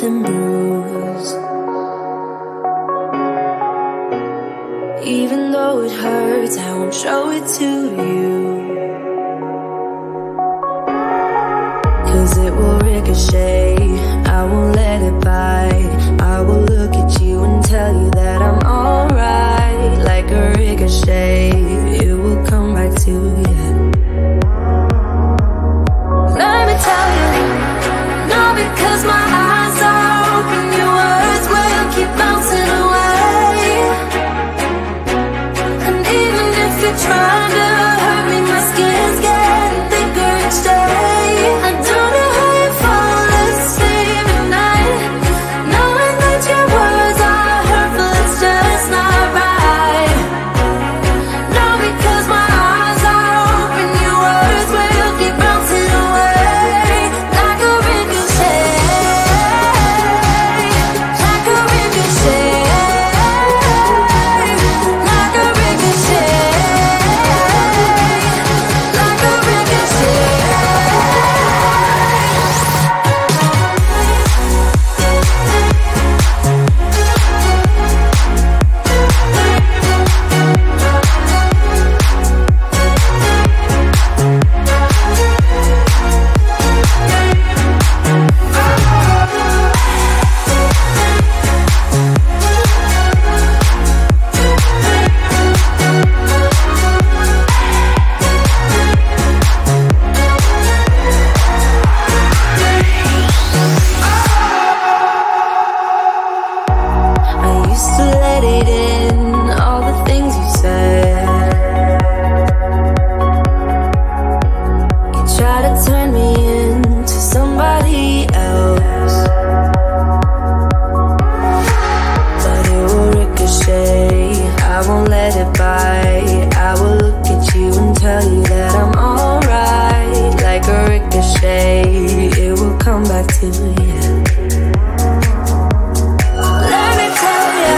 and bruised. Even though it hurts, I won't show it to you, 'cause it will ricochet. I won't let it bite. I will look at you and tell you that I'm alright. Like a ricochet, it will come back to you. Let me tell you, no, because my eyes are open, your words will keep bouncing away. And even if you're trying to hurt me, my skin's getting thicker each day. I don't know how you fall asleep at night, knowing that your words are hurtful, it's just not right. No, because my eyes are open, your words will keep bouncing away. Like a ricochet, like a ricochet, like a ricochet, like a ricochet. I used to let it in, all the things you said. You try to turn me into somebody else, but it will ricochet. I won't let it bite. I will look at you and tell you that I'm alright. Like a ricochet, it will come back to you. Let me tell you,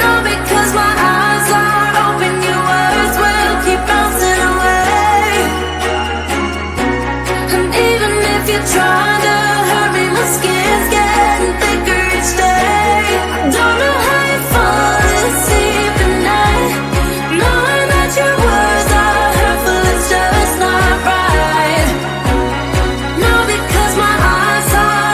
no, because my eyes are open, your words will keep bouncing away. And even if you're trying to hurt me, my skin's getting thicker each day. I don't know how you fall asleep at night, knowing that your words are hurtful, it's just not right. No, because my eyes are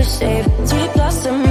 shape. Sweet blossom